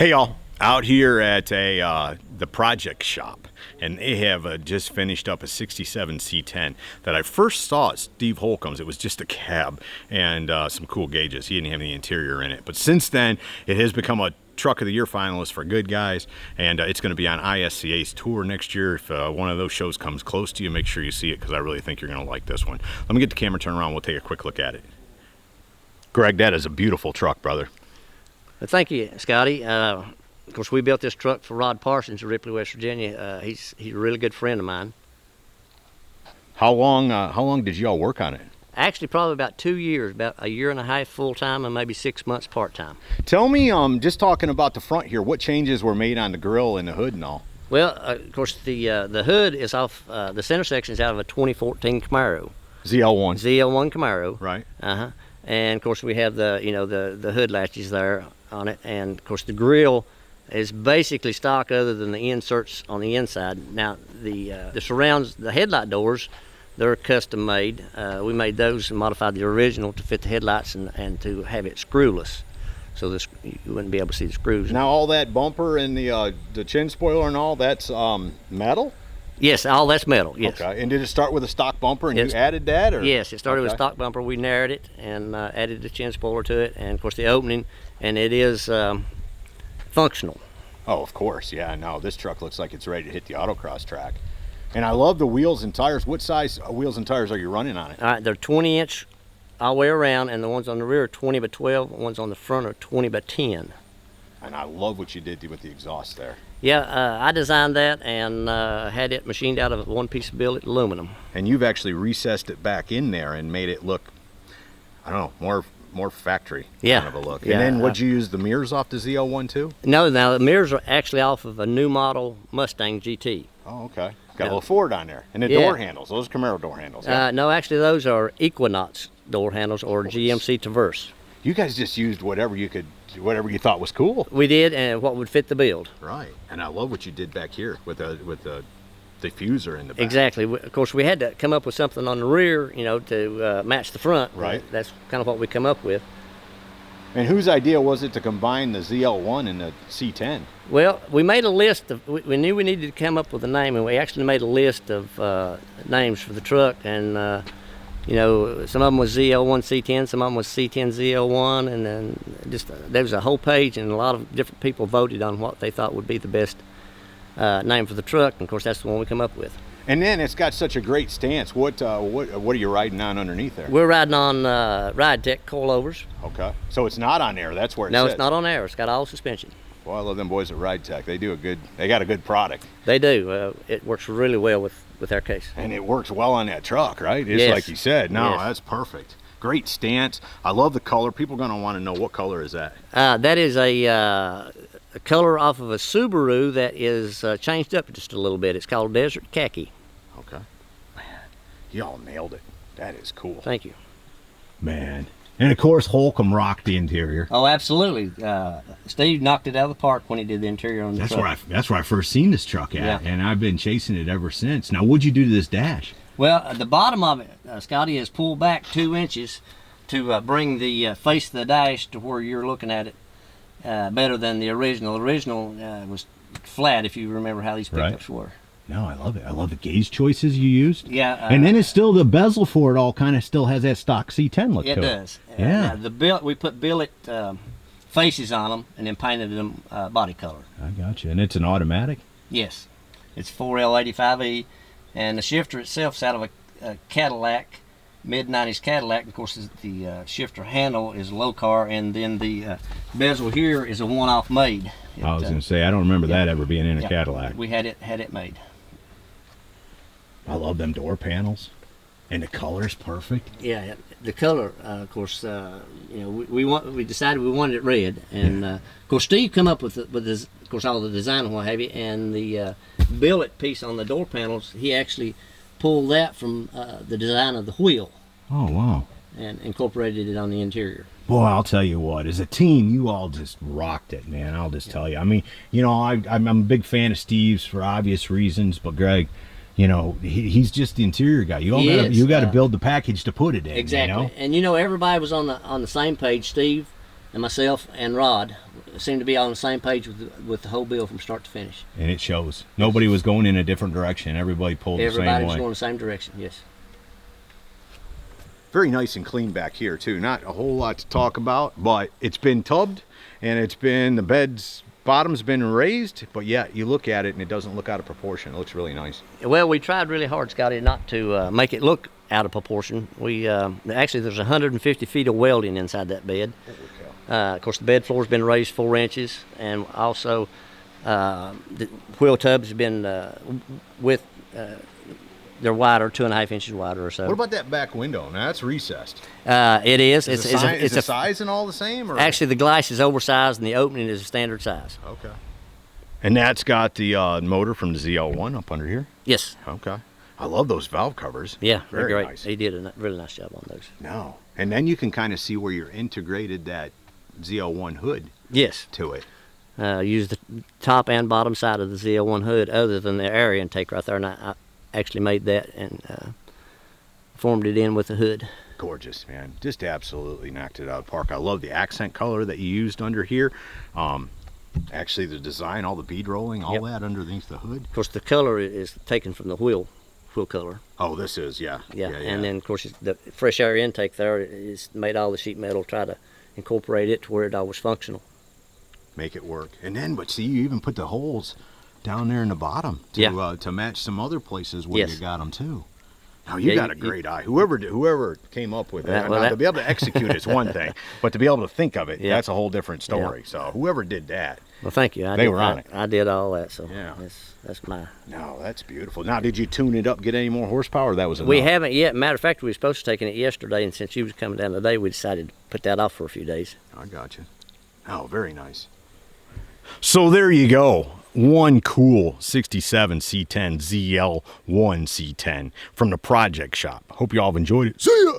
Hey y'all, out here at the project shop, and they have just finished up a 67 C10 that I first saw at Steve Holcomb's. It was just a cab and some cool gauges. He didn't have any interior in it, but since then it has become a Truck of the Year finalist for Good Guys, and it's going to be on ISCA's tour next year. If one of those shows comes close to you, make sure you see it, because I really think you're going to like this one. Let me get the camera turned around. We'll take a quick look at it. Greg, that is a beautiful truck, brother. Well, thank you, Scotty. Of course, we built this truck for Rod Parsons of Ripley, West Virginia. He's a really good friend of mine. How long did y'all work on it? Actually, probably about 2 years, about a year and a half full-time and maybe 6 months part-time. Tell me, just talking about the front here, what changes were made on the grill and the hood and all? Well, of course, the hood is off, the center section is out of a 2014 Camaro. ZL1. ZL1 Camaro. Right. Uh-huh. And, of course, we have the hood latches there on it. And, of course, the grill is basically stock other than the inserts on the inside. Now, the surrounds, the headlight doors, they're custom made. We made those and modified the original to fit the headlights and to have it screwless, so you wouldn't be able to see the screws. Now all that bumper and the chin spoiler and all, that's metal? Yes, all that's metal, yes. Okay, and did it start with a stock bumper and you added that? Or? Yes, it started with a stock bumper. We narrowed it and added the chin spoiler to it, and of course the opening, and it is functional. Oh, of course, yeah, no, this truck looks like it's ready to hit the autocross track. And I love the wheels and tires. What size wheels and tires are you running on it? All right, they're 20-inch all the way around, and the ones on the rear are 20 by 12, the ones on the front are 20 by 10. And I love what you did with the exhaust there. Yeah, I designed that and had it machined out of one piece of billet aluminum. And you've actually recessed it back in there and made it look, I don't know, more factory kind of a look. Yeah, and then would you use the mirrors off the ZL1 too? No, now the mirrors are actually off of a new model Mustang GT. Oh, okay. Got a little Ford on there. And the door handles, those Camaro door handles. Yeah? No, actually those are Equinox door handles or GMC Traverse. You guys just used whatever you thought was cool. We did, and what would fit the build. Right. And I love what you did back here with the diffuser in the back. Exactly. Of course, we had to come up with something on the rear, to match the front. Right. That's kind of what we come up with. And whose idea was it to combine the ZL1 and the C10? Well, we made a list of, we knew we needed to come up with a name, and we actually made a list of names for the truck, and some of them was ZL1 C10, some of them was C10 ZL1, and then there was a whole page, and a lot of different people voted on what they thought would be the best name for the truck, and of course that's the one we come up with. And then it's got such a great stance. What are you riding on underneath there? We're riding on Ride Tech coilovers. Okay, so it's not on air. That's where it No, sits. it's not on air. It's got all suspension. Well, I love them boys at Ride Tech. They got a good product. They do. It works really well with our case. And it works well on that truck, right? It's yes. Like you said. No, yes. That's perfect. Great stance. I love the color. People are going to want to know, what color is that? That is a color off of a Subaru that is changed up just a little bit. It's called Desert Khaki. Okay. Man, y'all nailed it. That is cool. Thank you. Man. And of course, Holcomb rocked the interior. Oh, absolutely. Steve knocked it out of the park when he did the interior on the truck. That's where I first seen this truck at, and I've been chasing it ever since. Now, what'd you do to this dash? Well, the bottom of it, Scotty, is pulled back 2 inches to bring the face of the dash to where you're looking at it better than the original. The original was flat, if you remember how these pickups were. No, I love it. I love the gauge choices you used. Yeah. And then it's still, the bezel for it all kind of still has that stock C10 look to it. It does. Yeah. The billet, we put billet faces on them and then painted them body color. I got you. And it's an automatic? Yes. It's 4L85E, and the shifter itself is out of a Cadillac, mid-90s Cadillac. Of course, the shifter handle is low car, and then the bezel here is a one-off made. I was going to say, I don't remember that ever being in a Cadillac. We had it made. I love them door panels, and the color's perfect. Yeah, the color, of course, we decided we wanted it red, and of course Steve come up with this, of course, all the design and what have you, and the billet piece on the door panels, he actually pulled that from the design of the wheel. Oh, wow. And incorporated it on the interior. Boy, I'll tell you what, as a team, you all just rocked it, man. I'll just tell you. I mean, I'm a big fan of Steve's for obvious reasons, but Greg, he's just the interior guy. You got to build the package to put it in. Exactly. And everybody was on the same page. Steve and myself and Rod seemed to be on the same page with the whole bill from start to finish. And it shows. Nobody was going in a different direction. Everybody pulled the same way. Everybody was going the same direction, yes. Very nice and clean back here too. Not a whole lot to talk about, but it's been tubbed and it's been, the bed's bottom's been raised, but yeah, you look at it and it doesn't look out of proportion. It looks really nice. Well, we tried really hard, Scotty, not to make it look out of proportion. We actually, there's 150 feet of welding inside that bed. Of course, the bed floor's been raised 4 inches, and also the wheel tubs have been they're wider, 2.5 inches wider or so. What about that back window? Now that's recessed. It is. Is the size and all the same? Or? Actually, the glass is oversized, and the opening is a standard size. Okay. And that's got the motor from the ZL1 up under here? Yes. Okay. I love those valve covers. Yeah, very great. Nice. He did a really nice job on those. No. And then you can kind of see where you're integrated that ZL1 hood. Yes. To it. Use the top and bottom side of the ZL1 hood other than the air intake right there, and I actually made that and formed it in with the hood. Gorgeous, man. Just absolutely knocked it out of the park. I love the accent color that you used under here. Actually, the design, all the bead rolling, all that underneath the hood. Of course, the color is taken from the wheel color. Oh, this is, yeah. Yeah, and then, of course, the fresh air intake there is made all the sheet metal, try to incorporate it to where it all was functional. Make it work. And then, but see, you even put the holes down there in the bottom to match some other places where you got them too. Now you got a great eye. Whoever came up with it, to be able to execute is one thing, but to be able to think of it, that's a whole different story. So whoever did that, well, thank you. They were on it. I did all that, so yeah, that's my. No, that's beautiful. Now, did you tune it up, get any more horsepower? Or that was enough? We haven't yet. Matter of fact, we were supposed to take it yesterday, and since you was coming down today, we decided to put that off for a few days. I got you. Oh, very nice. So there you go. One cool 67 C10 ZL1 C10 from the project shop. Hope you all have enjoyed it. See ya!